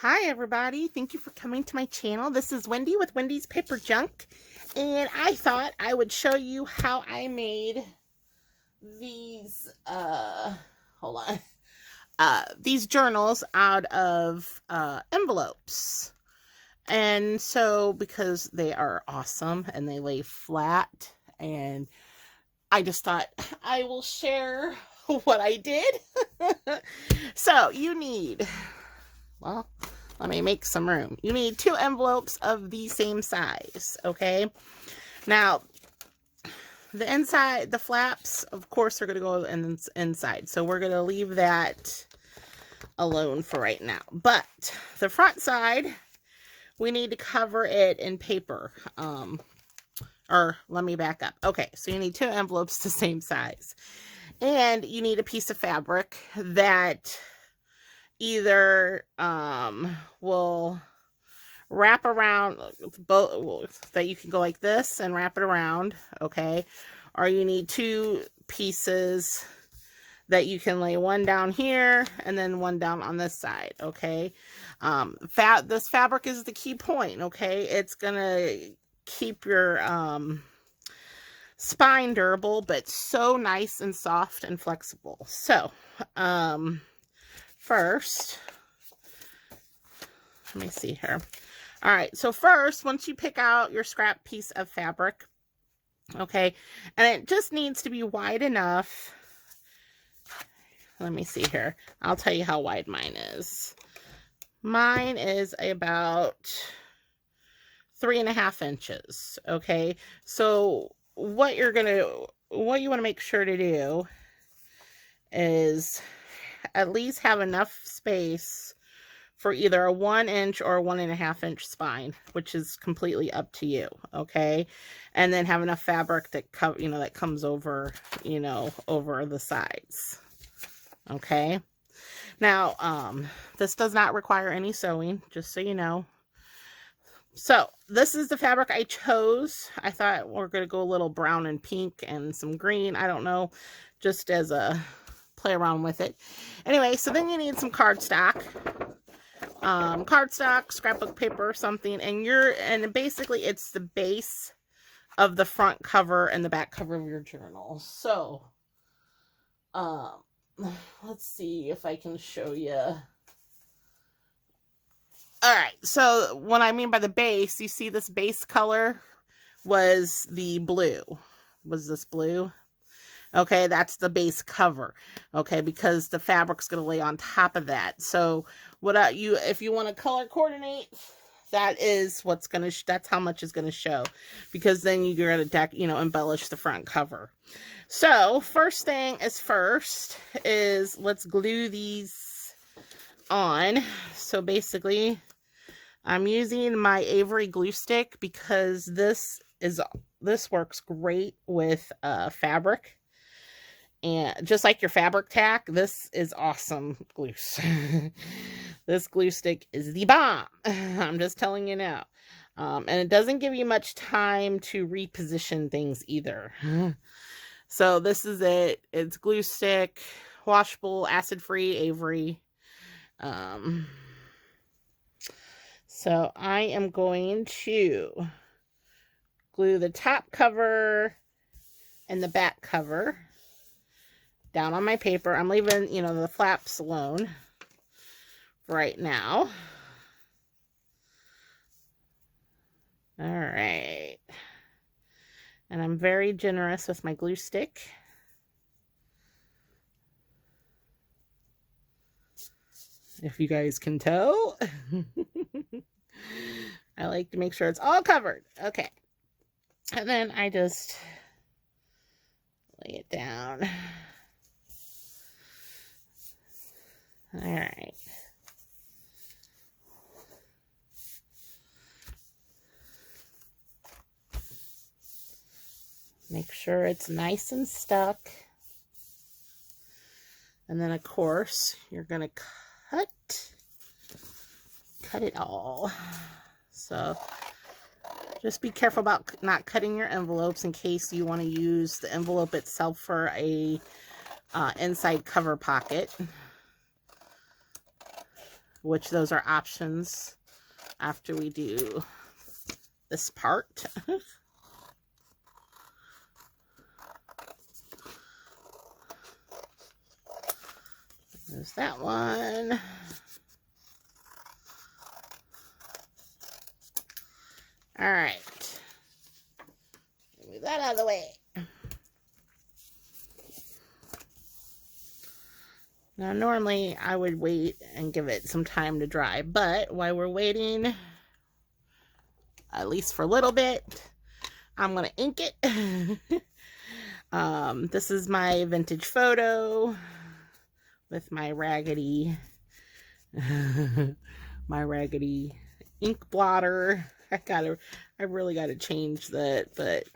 Hi everybody, thank you for coming to my channel. This is Wendy with Wendy's Paper Junk, and I thought I would show you how I made these hold on, these journals out of envelopes. And so because they are awesome and they lay flat, and I just thought I will share what I did. So you need, well, let me make some room. You need 2 envelopes of the same size, okay? Now, the inside, the flaps, of course, are going to go inside. So we're going to leave that alone for right now. But the front side, we need to cover it in paper. Or let me back up. Okay, so you need 2 envelopes the same size. And you need a piece of fabric that either will wrap around both, that you can go like this and wrap it around, okay? Or you need 2 pieces that you can lay one down here and then one down on this side, okay? This fabric is the key point, okay? It's gonna keep your spine durable, but so nice and soft and flexible. So first, let me see here. All right, so first, once you pick out your scrap piece of fabric, okay, and it just needs to be wide enough. Let me see here. I'll tell you how wide mine is. Mine is about 3.5 inches, okay? So what you want to make sure to do is at least have enough space for either a 1 inch or a 1.5 inch spine, which is completely up to you, okay? And then have enough fabric that that comes over, over the sides, okay? Now, this does not require any sewing, just so you know. So this is the fabric I chose. I thought we're going to go a little brown and pink and some green. I don't know, just as a play around with it. Anyway, so then you need some cardstock. Cardstock, scrapbook paper, something, and basically it's the base of the front cover and the back cover of your journal. So, let's see if I can show you. All right, so what I mean by the base, you see this base color was the blue. Was this blue? Okay, that's the base cover. Okay, because the fabric's going to lay on top of that. So if you want to color coordinate, that is what's going to, that's how much is going to show, because then you're going to embellish the front cover. So first thing is let's glue these on. So basically, I'm using my Avery glue stick because this works great with fabric. And just like your fabric tack, this is awesome glue. This glue stick is the bomb. I'm just telling you now. And it doesn't give you much time to reposition things either. So this is it. It's glue stick, washable, acid-free Avery. So I am going to glue the top cover and the back cover down on my paper. I'm leaving, the flaps alone right now. All right. And I'm very generous with my glue stick. If you guys can tell. I like to make sure it's all covered. Okay. And then I just lay it down. All right. Make sure it's nice and stuck. And then, of course, you're going to cut it all. So just be careful about not cutting your envelopes in case you want to use the envelope itself for a inside cover pocket, which those are options after we do this part. There's that one. All right. Move that out of the way. Now, normally I would wait and give it some time to dry, but while we're waiting, at least for a little bit, I'm going to ink it. This is my vintage photo with my raggedy, ink blotter. I really got to change that, but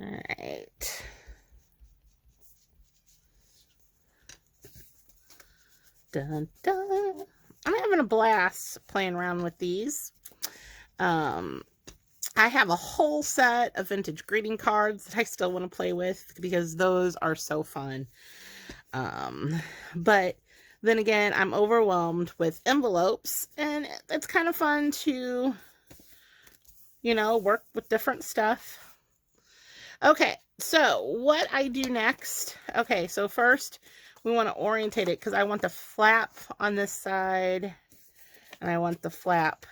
all right. Dun, dun. I'm having a blast playing around with these. I have a whole set of vintage greeting cards that I still want to play with because those are so fun. But then again, I'm overwhelmed with envelopes, and it's kind of fun to, you know, work with different stuff. Okay, so what I do next, okay, so first we want to orientate it because I want the flap on this side, and I want the flap,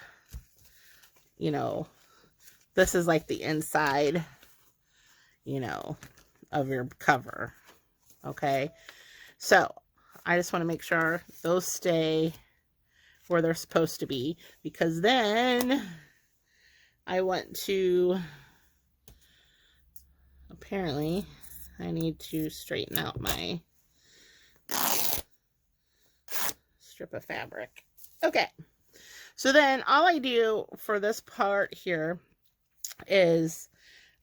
you know, this is like the inside, you know, of your cover. Okay, so I just want to make sure those stay where they're supposed to be, because then I want to, apparently I need to straighten out my strip of fabric. Okay, so then all I do for this part here is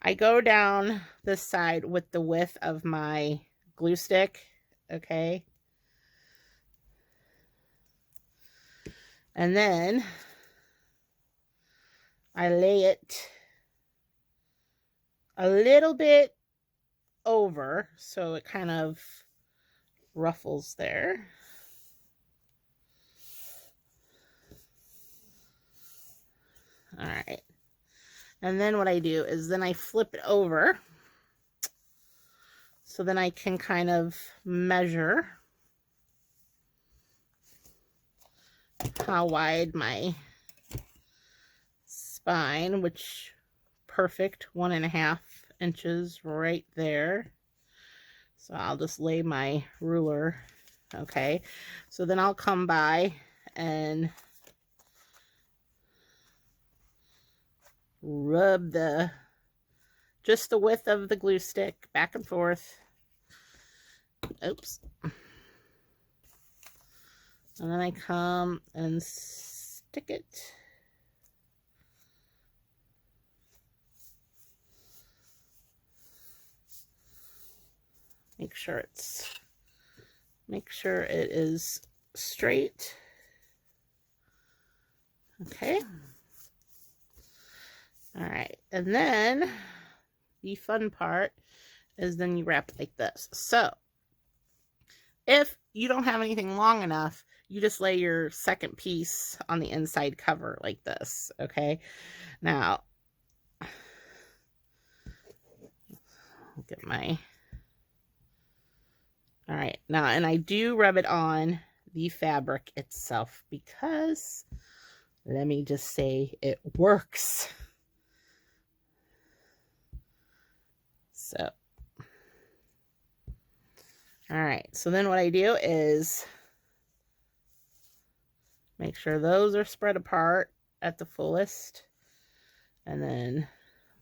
I go down this side with the width of my glue stick, okay? And then I lay it a little bit over so it kind of ruffles there. All right. And then what I do is then I flip it over so then I can kind of measure how wide my spine, which perfect 1.5 inches right there. So I'll just lay my ruler. Okay, so then I'll come by and rub just the width of the glue stick back and forth. Oops. And then I come and stick it. Make sure it is straight. Okay. All right. And then the fun part is then you wrap it like this. So if you don't have anything long enough, you just lay your second piece on the inside cover like this. Okay. Now, get my, all right. Now, and I do rub it on the fabric itself because, let me just say, it works. So, all right. So then what I do is make sure those are spread apart at the fullest, and then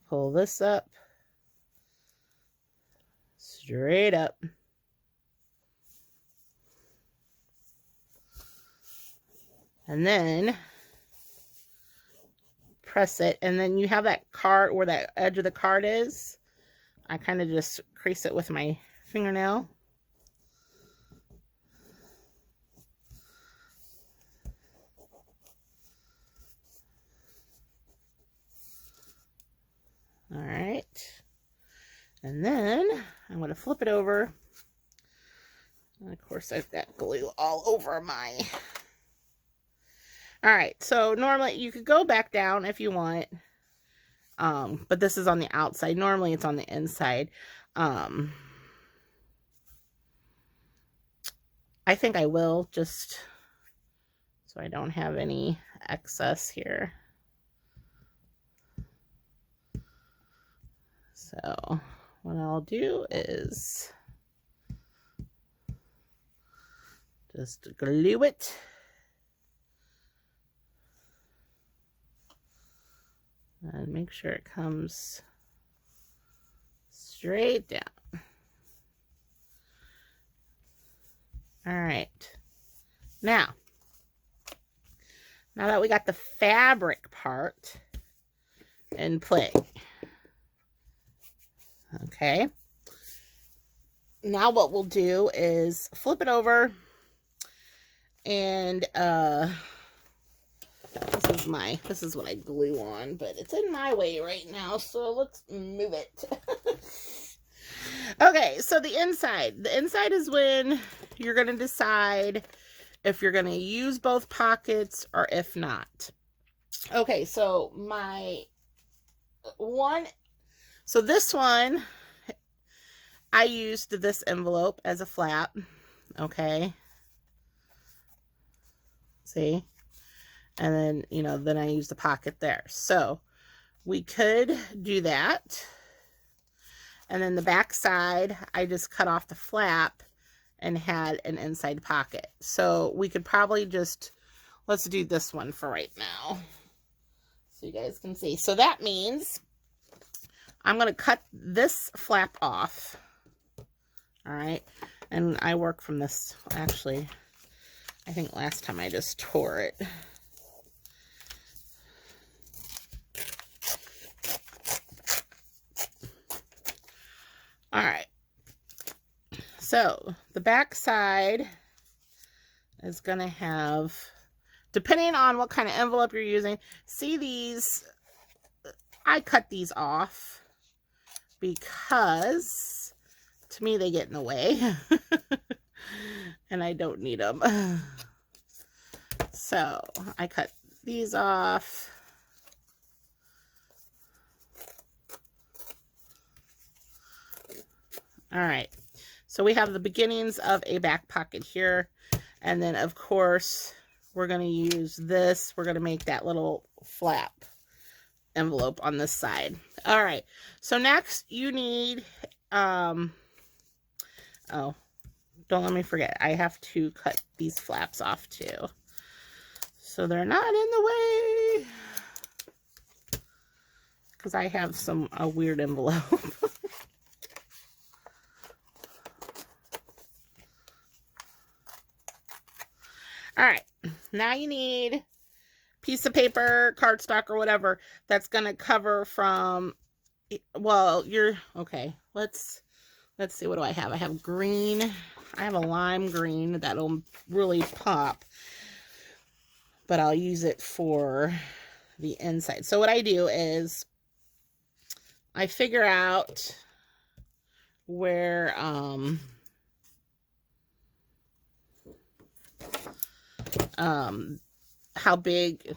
pull this up straight up. And then press it, and then you have that card where that edge of the card is. I kind of just crease it with my fingernail. All right. And then I'm going to flip it over. And of course, I've got glue all over my... All right, so normally you could go back down if you want. But this is on the outside. Normally it's on the inside. I think I will, just so I don't have any excess here. So what I'll do is just glue it. And make sure it comes straight down. All right. Now that we got the fabric part in play. Okay. Now what we'll do is flip it over, and this is what I glue on, but it's in my way right now, so let's move it. Okay, so the inside is when you're going to decide if you're going to use both pockets or if not. Okay, so this one, I used this envelope as a flap. Okay. See? And then, you know, then I used the pocket there. So we could do that. And then the back side, I just cut off the flap and had an inside pocket. So we could probably just, let's do this one for right now, so you guys can see. So that means I'm going to cut this flap off. All right. And I work from this, actually, I think last time I just tore it. All right. So the back side is going to have, depending on what kind of envelope you're using, see these, I cut these off because to me they get in the way and I don't need them. So I cut these off. All right, so we have the beginnings of a back pocket here. And then, of course, we're going to use this. We're going to make that little flap envelope on this side. All right, so next you need, oh, don't let me forget. I have to cut these flaps off too, so they're not in the way, because I have a weird envelope. All right, now you need a piece of paper, cardstock, or whatever that's going to cover from, well, okay, let's see, what do I have? I have green. I have a lime green that'll really pop, but I'll use it for the inside. So what I do is I figure out where, how big,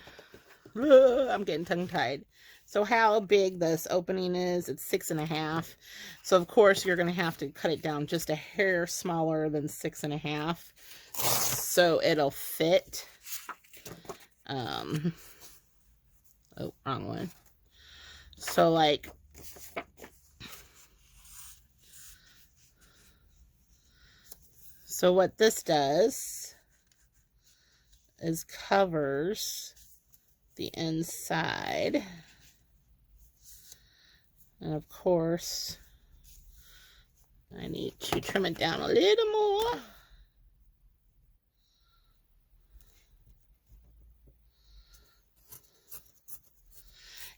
I'm getting tongue-tied. So how big this opening is, it's 6.5. So of course you're going to have to cut it down just a hair smaller than 6.5, so it'll fit. Oh, wrong one. So like, so what this does is covers the inside, and of course I need to trim it down a little more.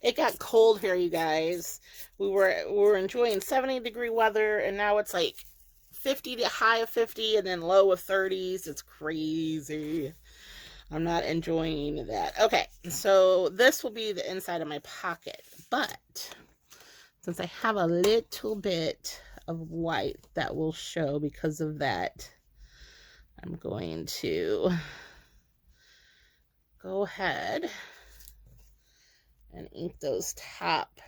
It got cold here, you guys. We were enjoying 70-degree weather, and now it's like 50 to high of 50 and then low of 30s. It's crazy. I'm not enjoying that. Okay, so this will be the inside of my pocket, but since I have a little bit of white that will show because of that, I'm going to go ahead and ink those top.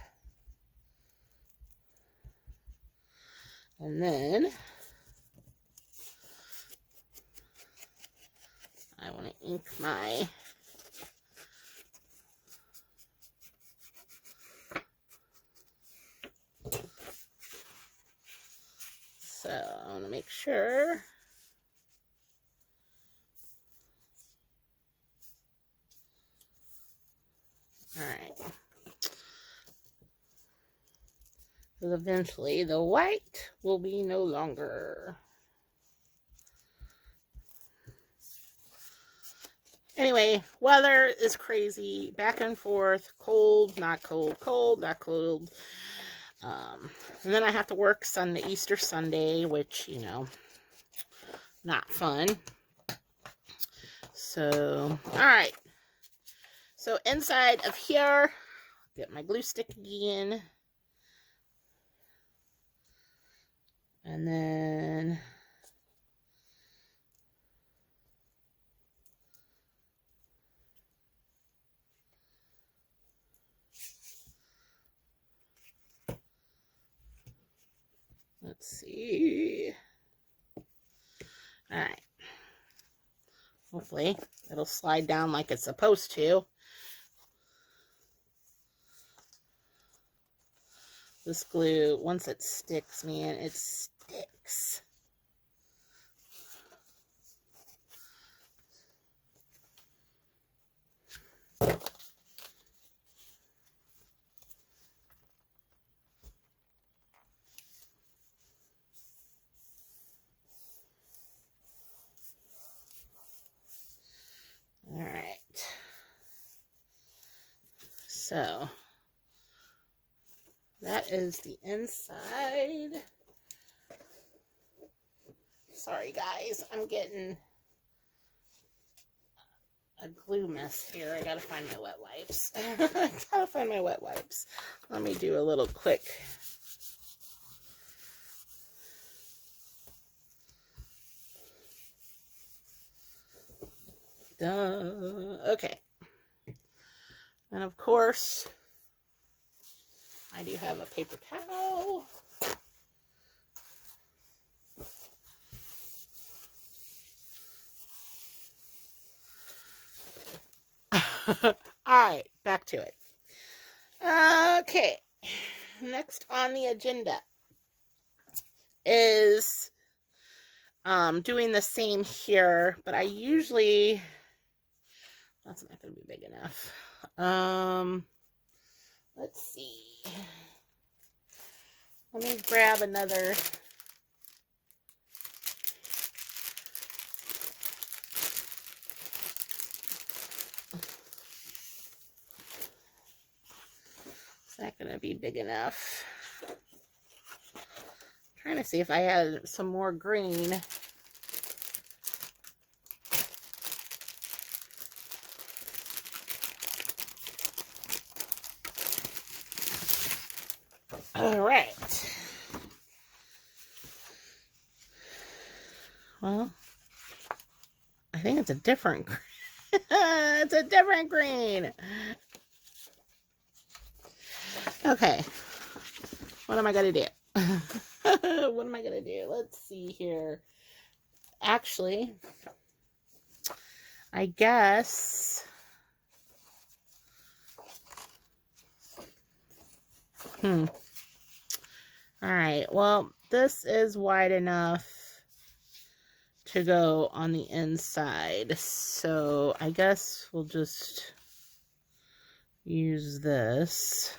And then I want to ink my so I want to make sure all right, because eventually the white will be no longer. Anyway, weather is crazy, back and forth, cold, not cold, cold, not cold. And then I have to work Sunday, Easter Sunday, which, you know, not fun. So, all right. So inside of here, get my glue stick again. And then let's see. All right. Hopefully it'll slide down like it's supposed to. This glue, once it sticks, man, it sticks. All right. So that is the inside. Sorry guys, I'm getting a glue mess here. I gotta find my wet wipes. I gotta find my wet wipes. Let me do a little quick. Okay. And of course, I do have a paper towel. All right, back to it. Okay, next on the agenda is doing the same here, but I usually, that's not going to be big enough. Let's see. Let me grab another. It's not going to be big enough. I'm trying to see if I had some more green. All right. Well, I think it's a different green. It's a different green. Okay. What am I going to do? What am I going to do? Let's see here. Actually, I guess. All right. Well, this is wide enough to go on the inside. So I guess we'll just use this.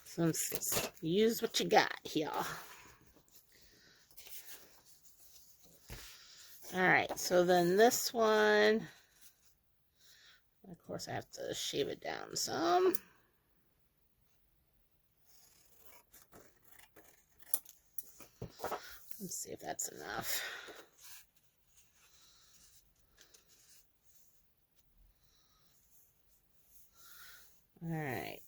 So use what you got here. All right, so then this one, of course I have to shave it down some. Let's see if that's enough. All right.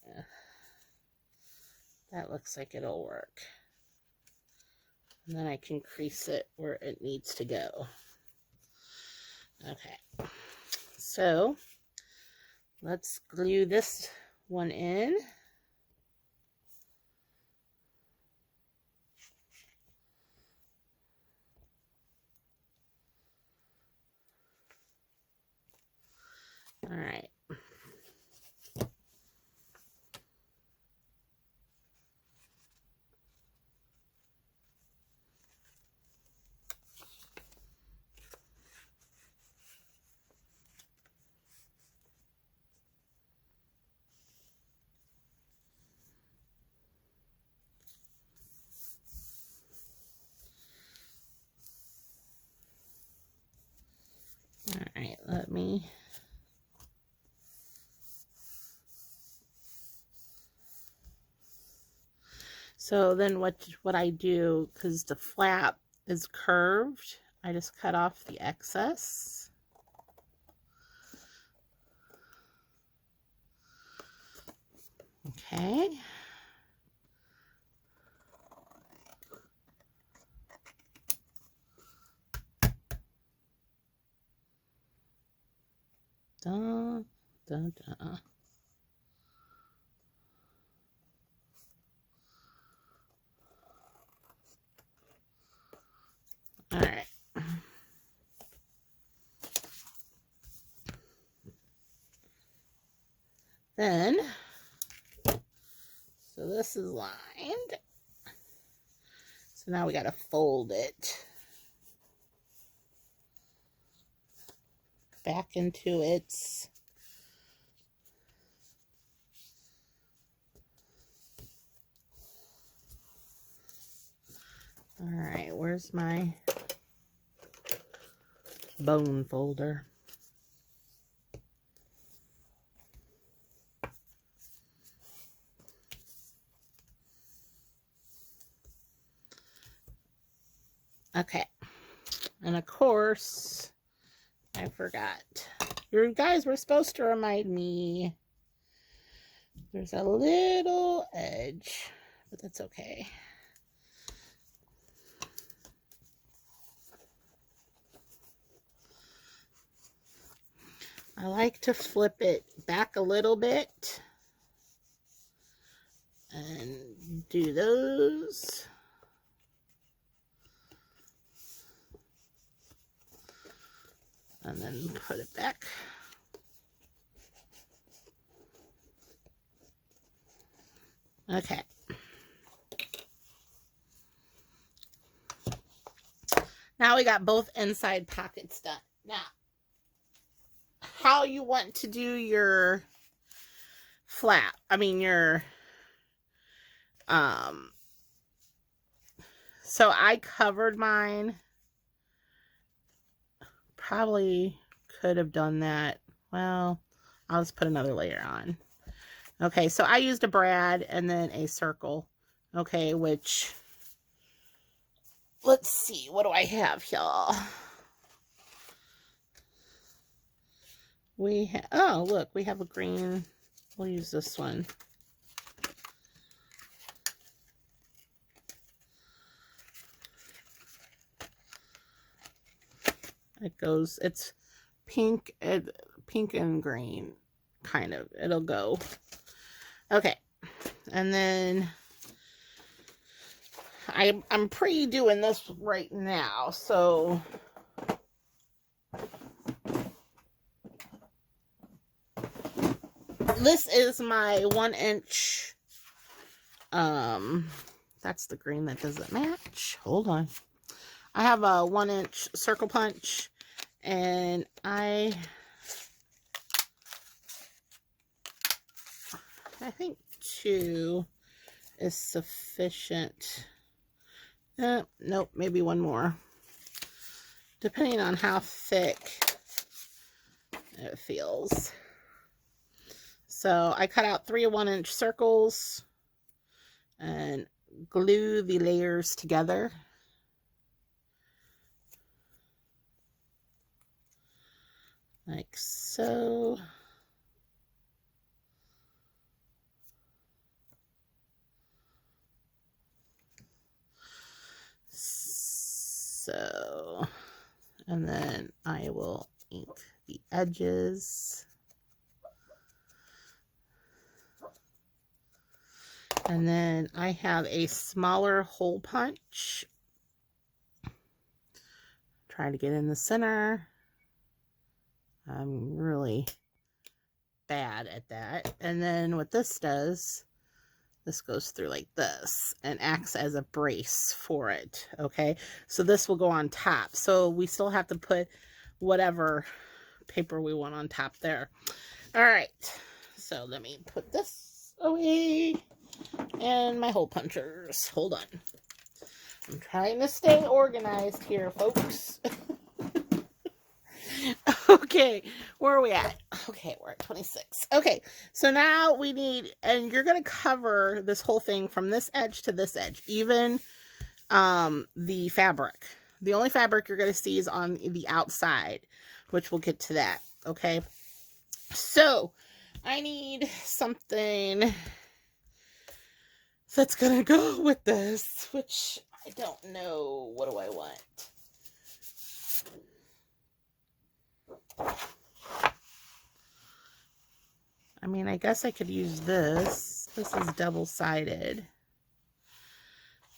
That looks like it'll work. And then I can crease it where it needs to go. Okay. So let's glue this one in. All right. All right, let me. So then what I do, because the flap is curved, I just cut off the excess. Okay. Dun, dun, dun. All right. Then, so this is lined. So now we got to fold it back into its all right, where's my bone folder? Okay. And of course, I forgot. You guys were supposed to remind me. There's a little edge, but that's okay. I like to flip it back a little bit and do those. And then put it back. Okay. Now we got both inside pockets done. Now, how you want to do your flap, so I covered mine. Probably could have done that. Well, I'll just put another layer on. Okay, so I used a brad and then a circle. Okay, which, let's see, what do I have, y'all? We have, oh, look, we have a green. We'll use this one. It goes, it's pink and green, kind of. It'll go. Okay, and then I'm pre-doing this right now, so this is my 1-inch, that's the green that doesn't match. Hold on. I have a 1-inch circle punch, and I think 2 is sufficient. Nope, maybe 1 more. Depending on how thick it feels. So I cut out 3 1-inch circles and glue the layers together. Like so. And then I will ink the edges. And then I have a smaller hole punch. Try to get in the center. I'm really bad at that. And then what this does, this goes through like this and acts as a brace for it. Okay, so this will go on top. So we still have to put whatever paper we want on top there. All right, so let me put this away and my hole punchers. Hold on. I'm trying to stay organized here, folks. Okay, where are we at? Okay, we're at 26. Okay, so now we need, and you're going to cover this whole thing from this edge to this edge, even the fabric. The only fabric you're going to see is on the outside, which we'll get to that, okay? So, I need something that's going to go with this, which I don't know. What do I want? I mean, I guess I could use this. This is double-sided.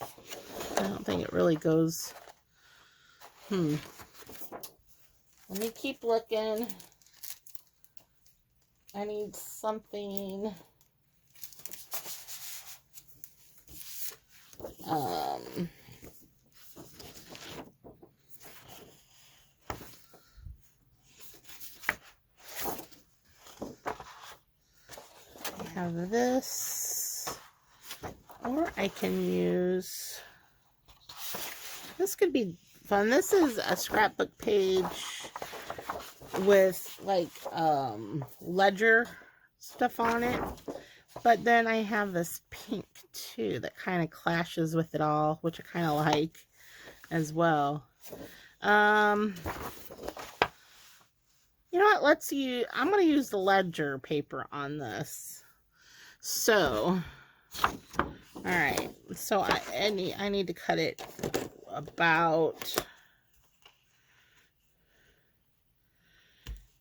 I don't think it really goes. Let me keep looking. I need something. I have this, or I can use, this could be fun. This is a scrapbook page with like ledger stuff on it, but then I have this pink too that kind of clashes with it all, which I kind of like as well. You know what, let's use, I'm going to use the ledger paper on this. So, all right, so I need to cut it about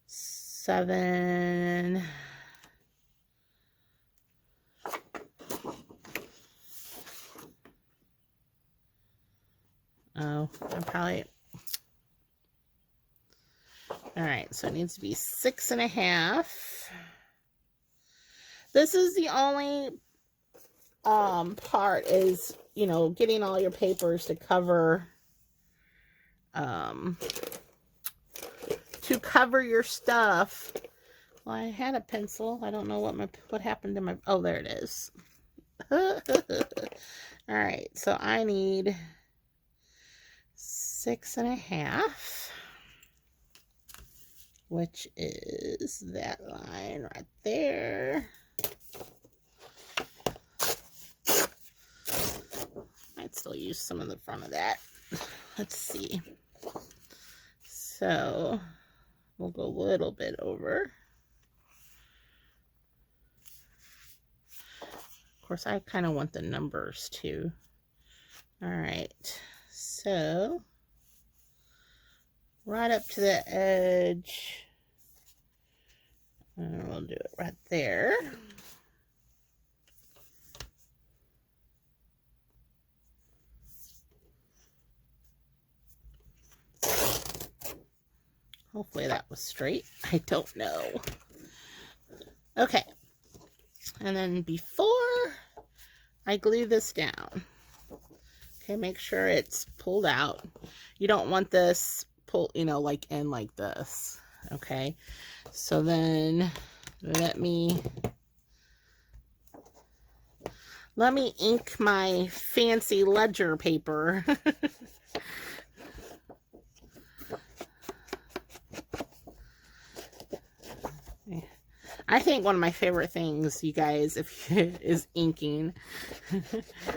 7. Oh, I'm probably, all right, so it needs to be 6.5. This is the only part is, you know, getting all your papers to cover your stuff. Well, I had a pencil. I don't know what happened to my, oh, there it is. All right, so I need 6.5, which is that line right there. I'd still use some of the front of that. Let's see. So we'll go a little bit over. Of course, I kind of want the numbers too. All right, so right up to the edge, and we'll do it right there. Hopefully that was straight. I don't know. Okay. And then before I glue this down, okay, make sure it's pulled out. You don't want this pulled, you know, like in like this. Okay. So then let me ink my fancy ledger paper. I think one of my favorite things, you guys, is inking.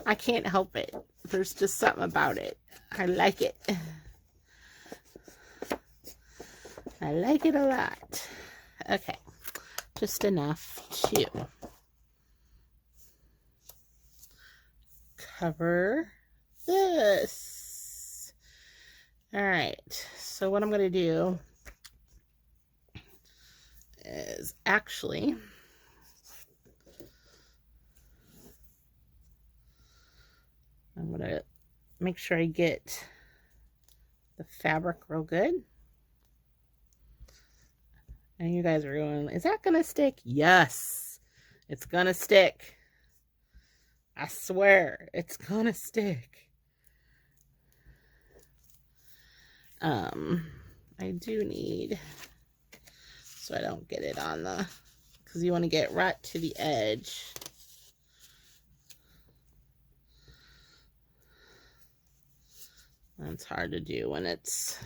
I can't help it. There's just something about it. I like it. I like it a lot. Okay, just enough to cover this. All right, so what I'm going to do is actually I'm going to make sure I get the fabric real good. And you guys are going, is that going to stick? Yes, it's going to stick. I swear, it's going to stick. I do need, so I don't get it on the, because you want to get right to the edge. That's hard to do when it's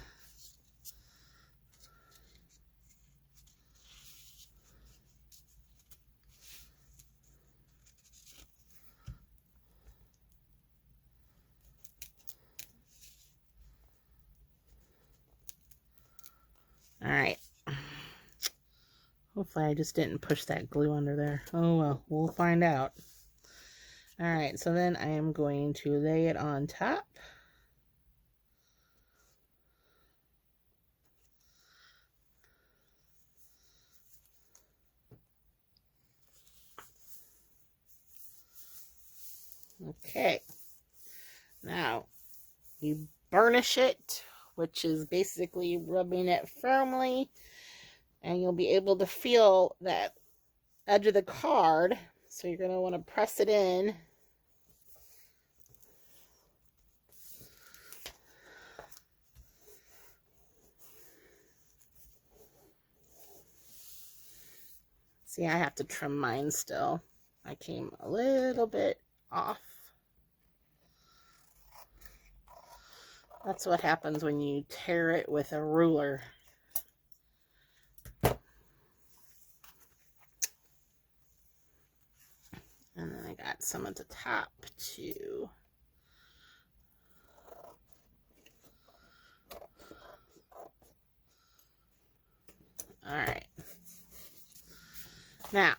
all right. Hopefully I just didn't push that glue under there. Oh well, we'll find out. All right, so then I am going to lay it on top. Okay, now you burnish it, which is basically rubbing it firmly, and you'll be able to feel that edge of the card. So you're going to want to press it in. See, I have to trim mine still. I came a little bit off. That's what happens when you tear it with a ruler. And then I got some at the top too. All right. Now,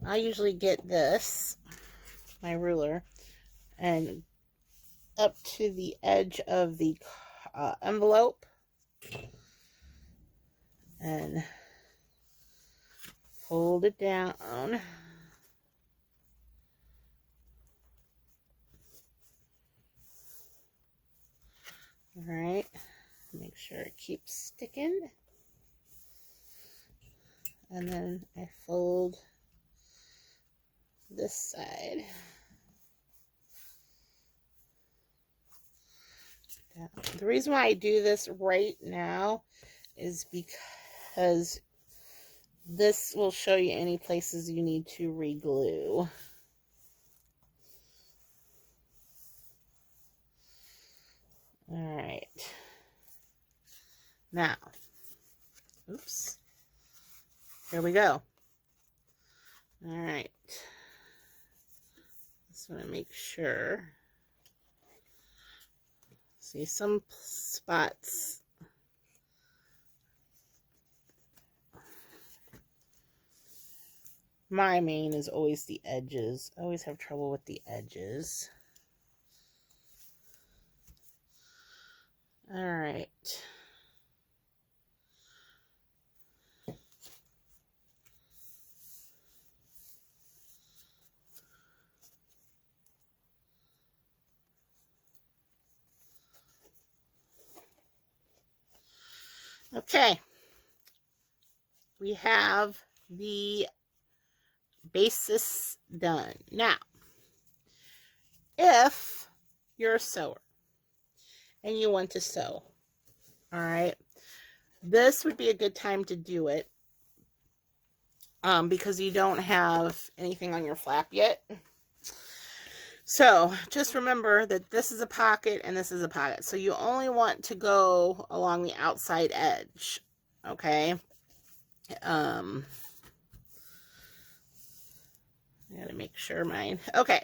I usually get this, my ruler, and up to the edge of the envelope, and hold it down. All right, make sure it keeps sticking, and then I fold this side down. The reason why I do this right now is because this will show you any places you need to re-glue. All right. Now, oops. Here we go. All right. Just want to make sure. See some spots. My main is always the edges. I always have trouble with the edges. All right. Okay. We have the basis done. Now, if you're a sewer and you want to sew, all right, this would be a good time to do it because you don't have anything on your flap yet. So just remember that this is a pocket and this is a pocket. So you only want to go along the outside edge, okay? I gotta make sure mine. Okay,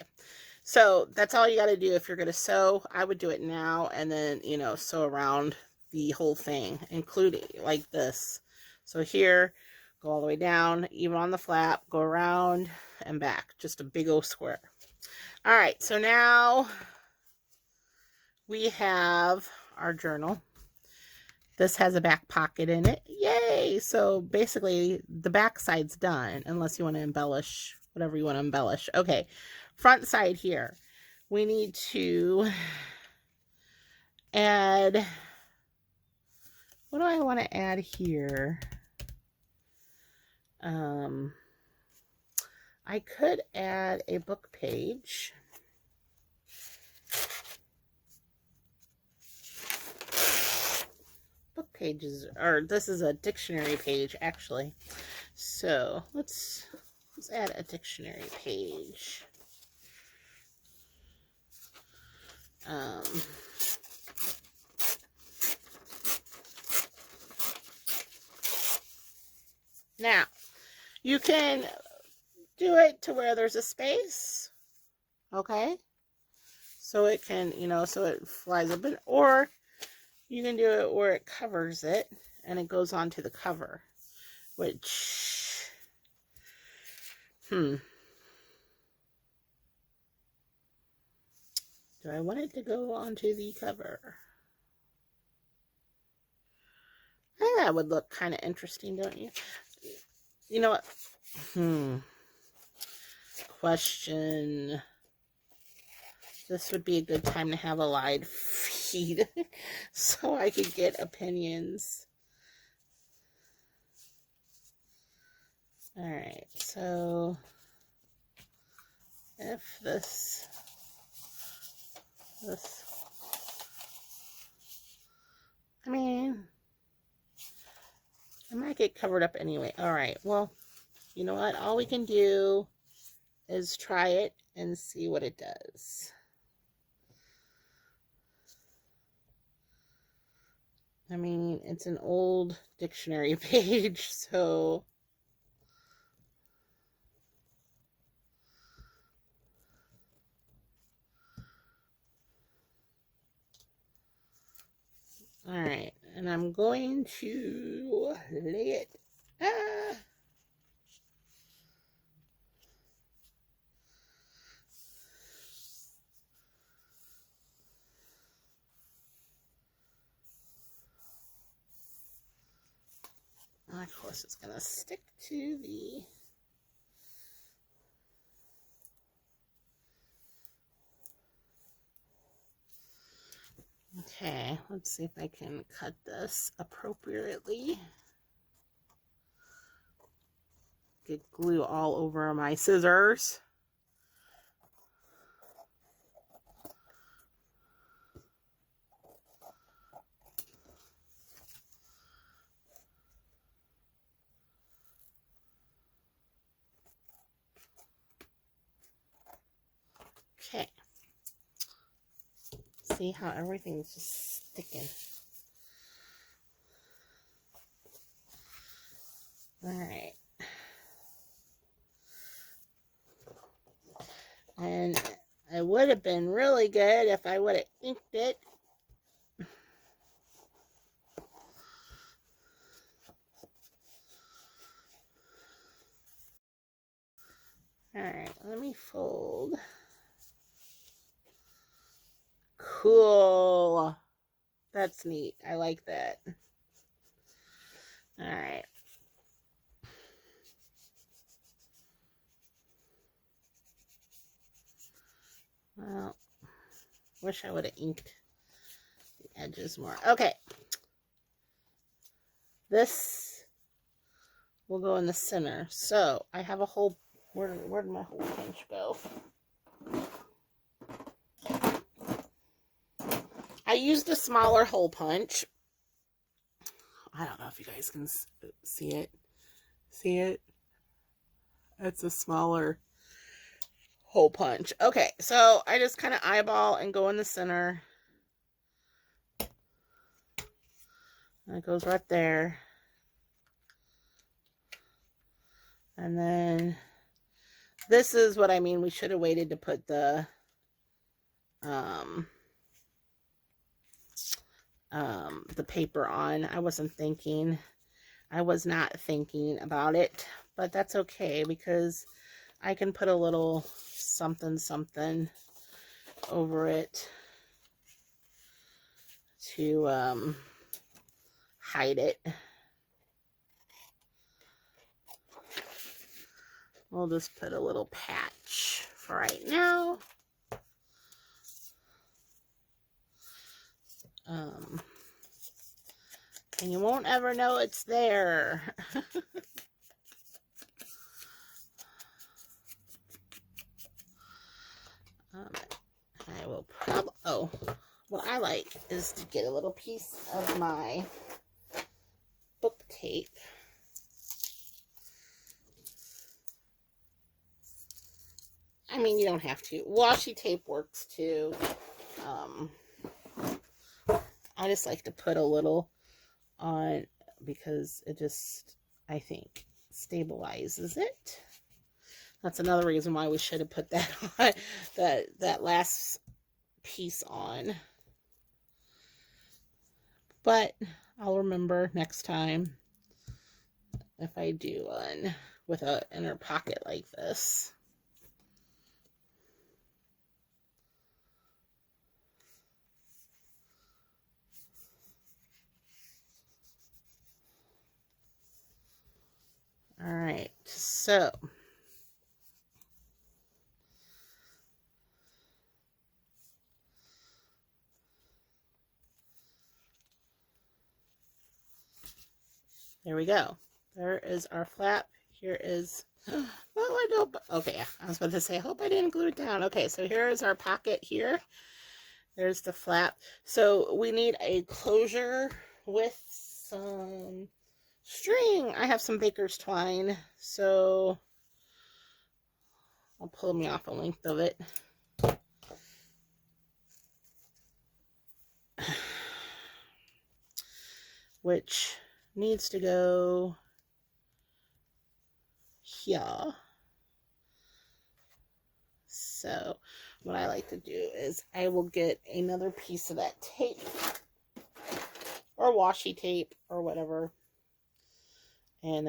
so that's all you gotta do if you're gonna sew. I would do it now and then, you know, sew around the whole thing, including like this. So here, go all the way down, even on the flap, go around and back. Just a big old square. All right, so now we have our journal. This has a back pocket in it. Yay! So basically the back side's done, unless you want to embellish whatever you want to embellish. Okay, front side here. We need to add, what do I want to add here? I could add a book page. Book pages, or this is a dictionary page actually. So let's add a dictionary page. Now you can do it to where there's a space, okay? So it can, you know, so it flies a bit, or you can do it where it covers it and it goes onto the cover, which, do I want it to go onto the cover? I think that would look kind of interesting, don't you? You know what? Question. This would be a good time to have a live feed so I could get opinions. Alright, so if this, I mean, I might get covered up anyway. Alright, well, you know what? All we can do is try it and see what it does. I mean, it's an old dictionary page, so all right, and I'm going to lay it. Of course, it's gonna stick to the. Okay, let's see if I can cut this appropriately. Get glue all over my scissors. Okay. See how everything's just sticking. All right. And it would have been really good if I would have inked it. All right, let me fold. Cool. That's neat. I like that. All right. Well, wish I would have inked the edges more. Okay. This will go in the center. So I have a whole, where did my hole punch go? I used a smaller hole punch. I don't know if you guys can see it. See it? It's a smaller hole punch. Okay, so I just kind of eyeball and go in the center. And it goes right there. And then this is what I mean. We should have waited to put the paper on. I was not thinking about it, but that's okay because I can put a little something over it. to hide it. We'll just put a little patch for right now. And you won't ever know it's there. I will probably, oh, what I like is to get a little piece of my book tape. I mean, you don't have to. Washi tape works too. I just like to put a little on because it just, I think, stabilizes it. That's another reason why we should have put that on, that last piece on. But I'll remember next time if I do one with an inner pocket like this. All right, so there we go. There is our flap. Here is, oh, I don't, okay, I was about to say, I hope I didn't glue it down. Okay, so here is our pocket here. There's the flap. So we need a closure with some string. I have some baker's twine, so I'll pull me off a length of it. Which needs to go here. So what I like to do is I will get another piece of that tape or washi tape or whatever, and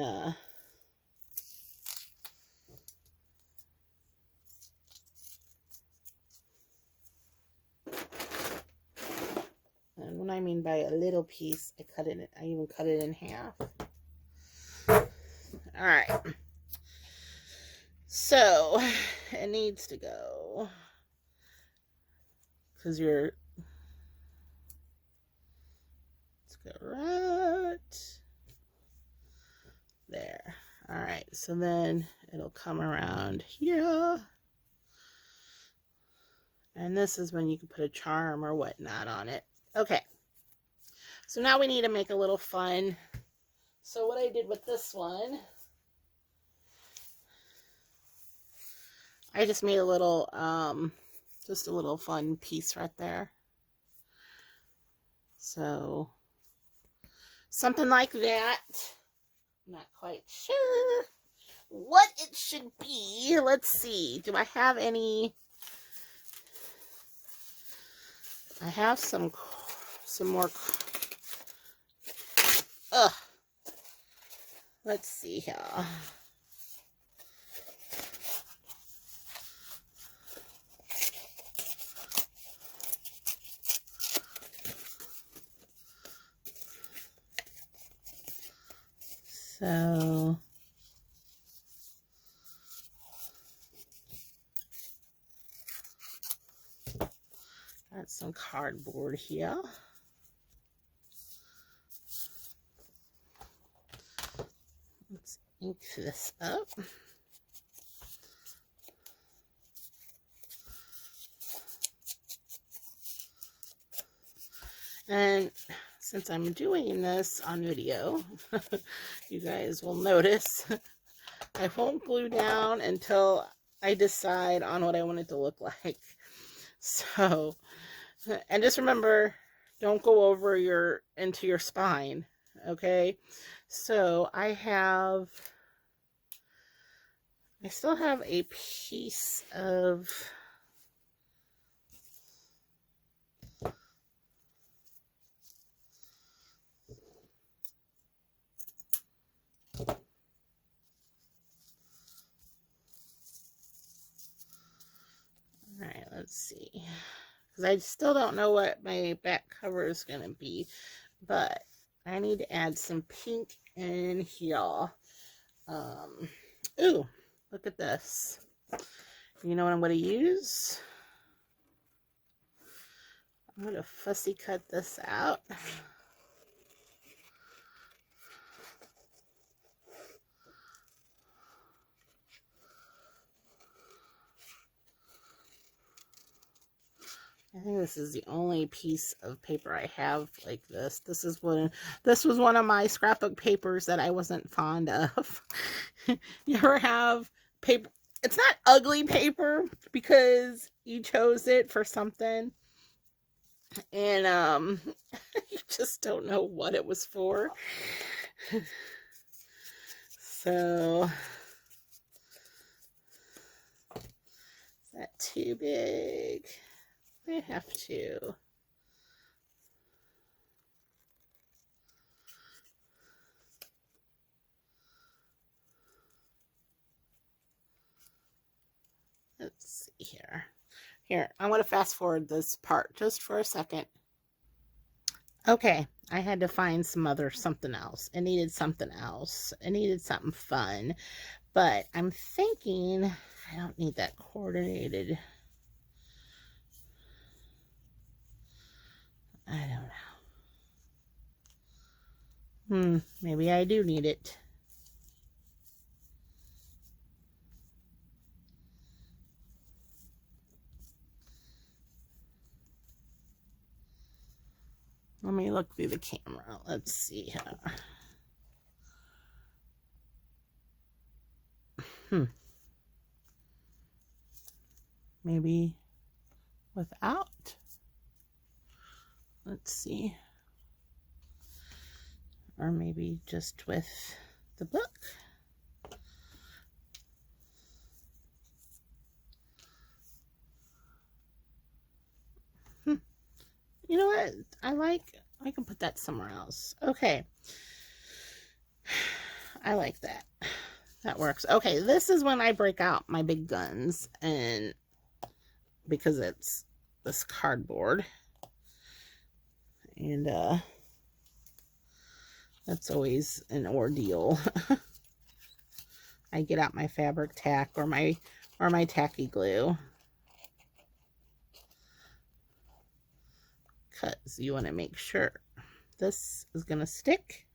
when I mean by a little piece, I even cut it in half. All right. So it needs to go because let's go right there. All right. So then it'll come around here. And this is when you can put a charm or whatnot on it. Okay. So now we need to make a little fun. So what I did with this one, I just made a little, just a little fun piece right there. So something like that. I'm not quite sure what it should be. Let's see. Do I have any? I have some more. Let's see here. So got some cardboard here. Let's ink this up. And since I'm doing this on video, you guys will notice I won't glue down until I decide on what I want it to look like. So, and just remember, don't go over into your spine, okay? So I still have a piece of all right, let's see, because I still don't know what my back cover is going to be, but I need to add some pink in here. Ooh, look at this. You know what I'm going to use? I'm going to fussy cut this out. I think this is the only piece of paper I have like this. This was one of my scrapbook papers that I wasn't fond of. You ever have paper? It's not ugly paper because you chose it for something, and you just don't know what it was for. So, is that too big? I have to. Let's see here. Here, I'm going to fast forward this part just for a second. Okay, I had to find something else. I needed something else. I needed something fun. But I'm thinking I don't need that coordinated. I don't know. Maybe I do need it. Let me look through the camera. Let's see here. Maybe without. Let's see. Or maybe just with the book. You know what? I can put that somewhere else. Okay. I like that. That works. Okay, this is when I break out my big guns, and because it's this cardboard. And that's always an ordeal. I get out my fabric tack or my tacky glue. Because you want to make sure this is going to stick.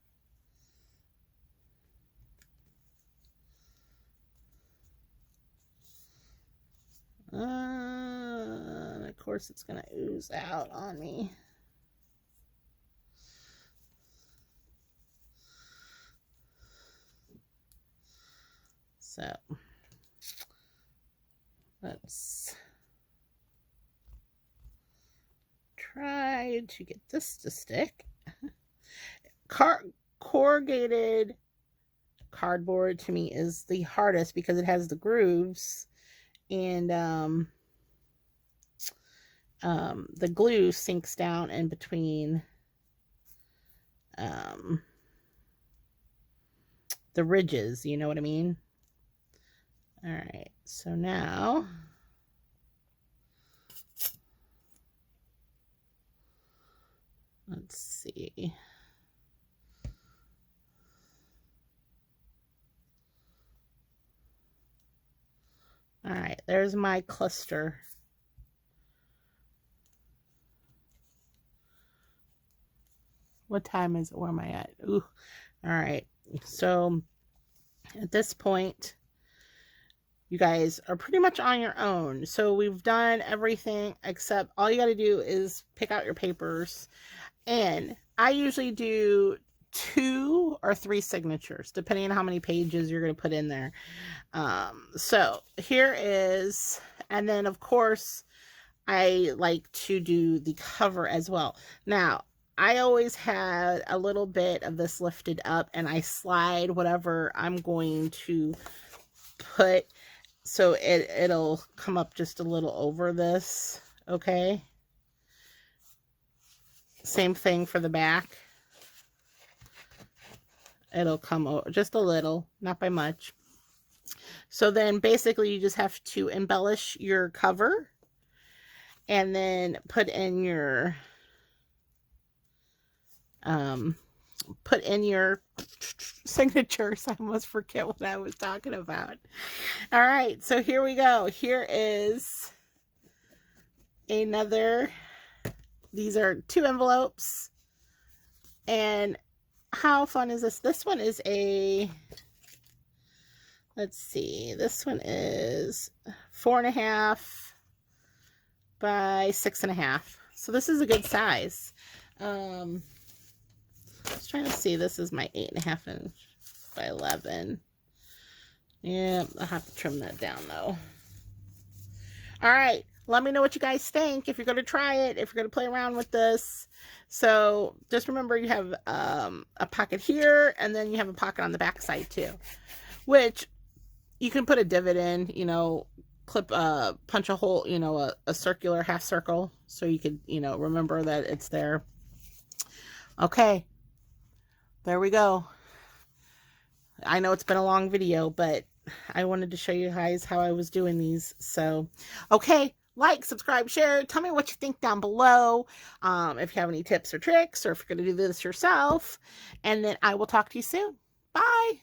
Of course, it's going to ooze out on me. So, let's try to get this to stick. Corrugated cardboard to me is the hardest because it has the grooves, and the glue sinks down in between the ridges, you know what I mean? All right, so now let's see. All right, there's my cluster. What time is it? Where am I at? Ooh. All right, so at this point, you guys are pretty much on your own. So we've done everything except all you got to do is pick out your papers. And I usually do 2 or 3 signatures, depending on how many pages you're going to put in there. So here is, and then of course, I like to do the cover as well. Now, I always had a little bit of this lifted up, and I slide whatever I'm going to put, so it'll come up just a little over this, okay? Same thing for the back. It'll come over just a little, not by much. So then basically you just have to embellish your cover. and then put in your signatures. I almost forget what I was talking about. All right, so here we go. Here is another. These are 2 envelopes. And how fun is this? This one is a, let's see, this one is 4.5 by 6.5. So this is a good size. I was trying to see, this is my 8.5 inch by 11. Yeah, I'll have to trim that down though. All right, let me know what you guys think, if you're going to try it, if you're going to play around with this. So just remember, you have a pocket here, and then you have a pocket on the back side too, which you can put a divot in, you know, clip, punch a hole, you know, a circular half circle, so you could, you know, remember that it's there. Okay, there we go. I know it's been a long video, but I wanted to show you guys how I was doing these. So, okay, like, subscribe, share. Tell me what you think down below. If you have any tips or tricks, or if you're going to do this yourself. And then I will talk to you soon. Bye.